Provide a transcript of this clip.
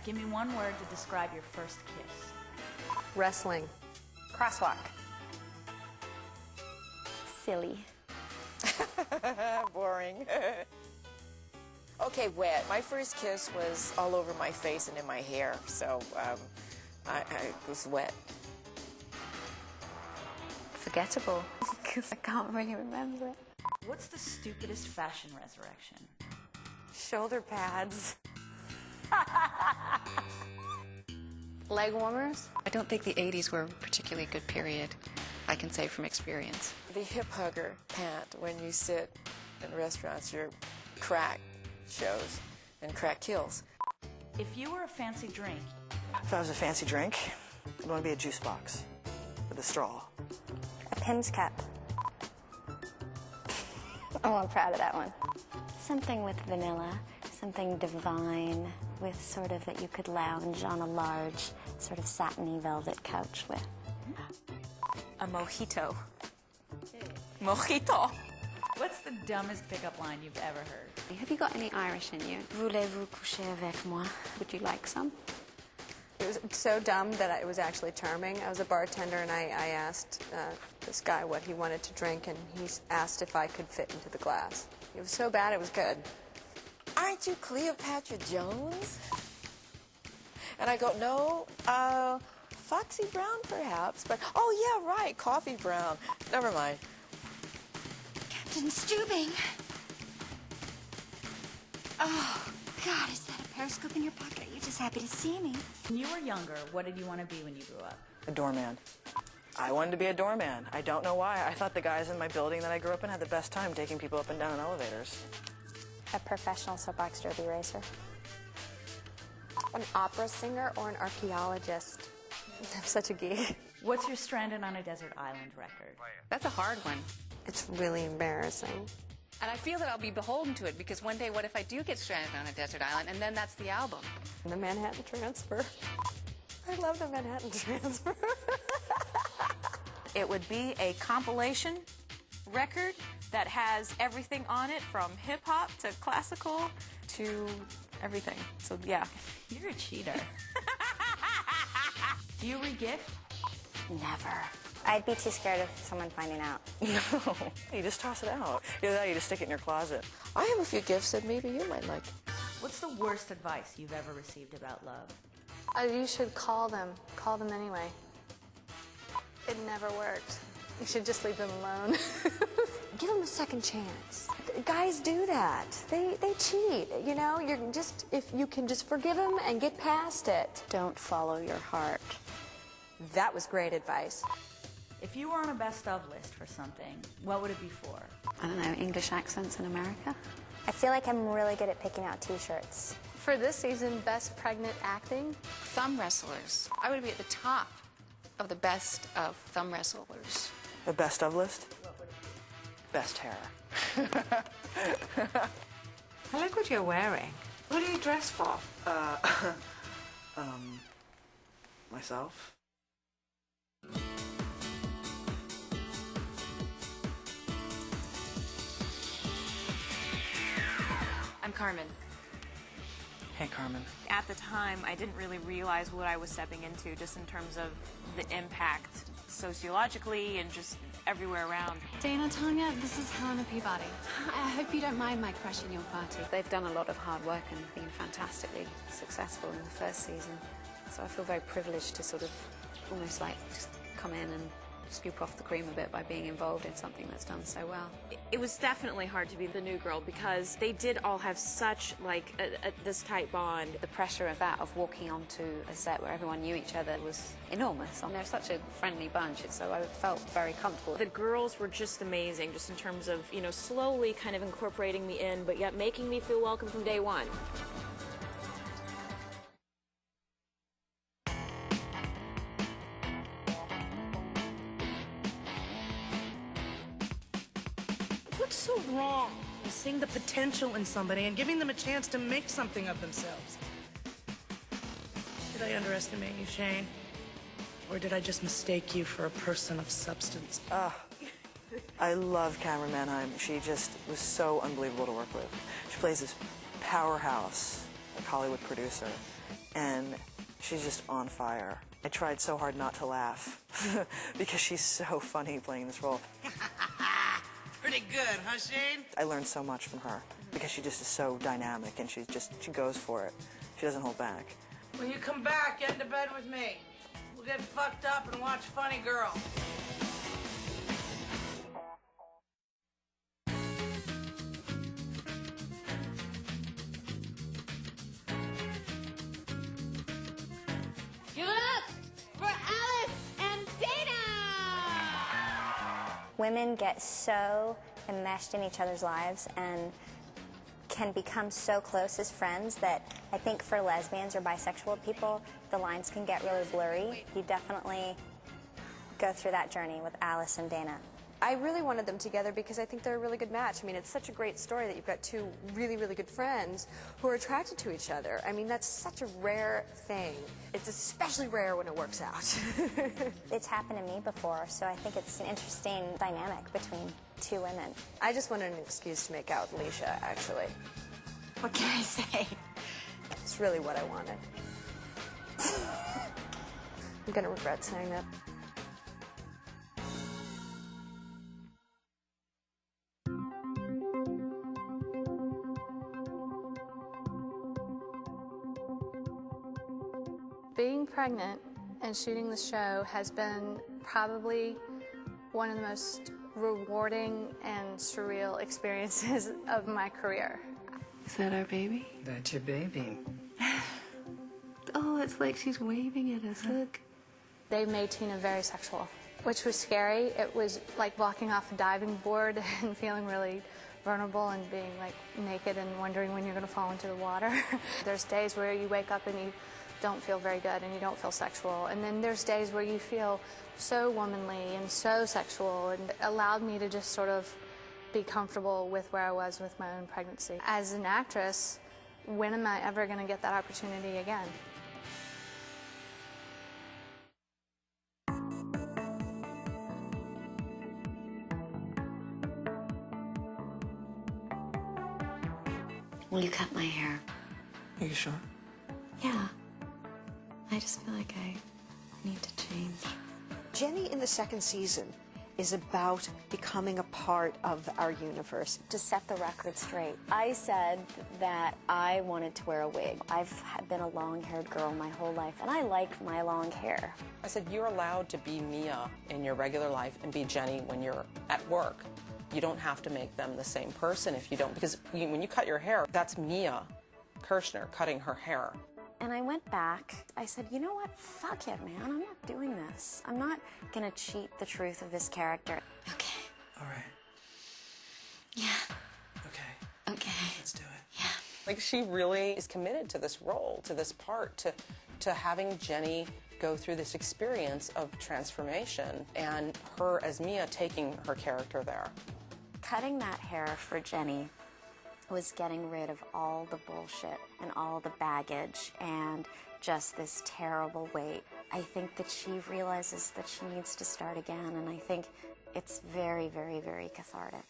Give me one word to describe your first kiss. Wrestling. Crosswalk. Silly. Boring. Okay, wet. My first kiss was all over my face and in my hair, so I was wet. Forgettable, because I can't really remember it. What's the stupidest fashion resurrection? Shoulder pads. Leg warmers? I don't think the 80s were a particularly good period, I can say from experience. The hip hugger pant, when you sit in restaurants, your crack shows and crack kills. If you were a fancy drink, If I was a fancy drink, I'd want to be a juice box with a straw. A Pim's cup. Oh, I'm proud of that one. Something with vanilla, something divine, with sort of that you could lounge on a large, sort of satiny velvet couch with. A mojito. Mojito. what's the dumbest pickup line you've ever heard? Have you got any Irish in you? Voulez-vous coucher avec moi? Would you like some? It was so dumb that it was actually charming. I was a bartender, and I asked this guy what he wanted to drink, and he asked if I could fit into the glass. It was so bad, it was good. Aren't you Cleopatra Jones? And I go, no, Foxy Brown perhaps, but, oh yeah, right, Coffee Brown. Never mind. Captain Stubing. Oh, God, is that a periscope in your pocket? Are you just happy to see me? When you were younger, what did you want to be when you grew up? A doorman. I wanted to be a doorman. I don't know why. I thought the guys in my building that I grew up in had the best time taking people up and down in elevators. A professional soapbox derby racer. An opera singer or an archaeologist. I'm such a geek. What's your Stranded on a Desert Island record? That's a hard one. It's really embarrassing. And I feel that I'll be beholden to it, because one day, what if I do get stranded on a desert island, and then that's the album? The Manhattan Transfer. I love the Manhattan Transfer. It would be a compilation record that has everything on it, from hip-hop to classical to everything. So, yeah. You're a cheater. Do you re-gift? Never. I'd be too scared of someone finding out. No, you just toss it out. Either that or you just stick it in your closet. I have a few gifts that maybe you might like. What's the worst advice you've ever received about love? You should call them. Call them anyway. It never worked. You should just leave them alone. Give them a second chance. Guys do that. They cheat. You know, if you can just forgive them and get past it. Don't follow your heart. That was great advice. If you were on a best of list for something, what would it be for? I don't know, English accents in America? I feel like I'm really good at picking out t-shirts. For this season, best pregnant acting. Thumb wrestlers. I would be at the top of the best of thumb wrestlers. The best of list? Best hair. I like what you're wearing. What are you dressed for? Myself. I'm Carmen. Hey, Carmen. At the time, I didn't really realize what I was stepping into, just in terms of the impact sociologically and just everywhere around. Dana, Tanya, this is Helena Peabody. I hope you don't mind my crushing your party. They've done a lot of hard work and been fantastically successful in the first season. So I feel very privileged to sort of almost like just come in and scoop off the cream a bit by being involved in something that's done so well. It was definitely hard to be the new girl, because they did all have such, like, this tight bond. The pressure of that, of walking onto a set where everyone knew each other, was enormous. And they're such a friendly bunch, so I felt very comfortable. The girls were just amazing, just in terms of, you know, slowly kind of incorporating me in, but yet making me feel welcome from day one. What's so wrong with seeing the potential in somebody and giving them a chance to make something of themselves? Did I underestimate you, Shane? Or did I just mistake you for a person of substance? I love Cameron Manheim. She just was so unbelievable to work with. She plays this powerhouse like Hollywood producer, and she's just on fire. I tried so hard not to laugh because she's so funny playing this role. Pretty good, huh, Shane? I learned so much from her because she just is so dynamic and she goes for it. She doesn't hold back. When you come back, get into bed with me. We'll get fucked up and watch Funny Girl. Give it up for Alice and Dana! Women get so enmeshed in each other's lives and can become so close as friends that I think for lesbians or bisexual people, the lines can get really blurry. You definitely go through that journey with Alice and Dana. I really wanted them together because I think they're a really good match. I mean, it's such a great story that you've got two really, really good friends who are attracted to each other. I mean, that's such a rare thing. It's especially rare when it works out. It's happened to me before, so I think it's an interesting dynamic between two women. I just wanted an excuse to make out with Alicia, actually. What can I say? It's really what I wanted. I'm gonna regret saying that. Being pregnant and shooting the show has been probably one of the most rewarding and surreal experiences of my career. Is that our baby? That's your baby. Oh, it's like she's waving at us. Look. They made Tina very sexual, which was scary. It was like walking off a diving board and feeling really vulnerable and being like naked and wondering when you're going to fall into the water. There's days where you wake up and you don't feel very good and you don't feel sexual. And then there's days where you feel so womanly and so sexual, and it allowed me to just sort of be comfortable with where I was with my own pregnancy. As an actress, when am I ever going to get that opportunity again? Will you cut my hair? Are you sure? Yeah. I just feel like I need to change. Jenny in the second season is about becoming a part of our universe. To set the record straight, I said that I wanted to wear a wig. I've been a long-haired girl my whole life, and I like my long hair. I said, you're allowed to be Mia in your regular life and be Jenny when you're at work. You don't have to make them the same person if you don't, because when you cut your hair, that's Mia Kirshner cutting her hair. And I went back. I said, you know what? Fuck it, man. I'm not doing this. I'm not gonna cheat the truth of this character. Okay. All right. Yeah. Okay. Okay. Let's do it. Yeah. Like, she really is committed to this role, to this part, to having Jenny go through this experience of transformation, and her as Mia taking her character there. Cutting that hair for Jenny was getting rid of all the bullshit and all the baggage and just this terrible weight. I think that she realizes that she needs to start again, and I think it's very, very, very cathartic.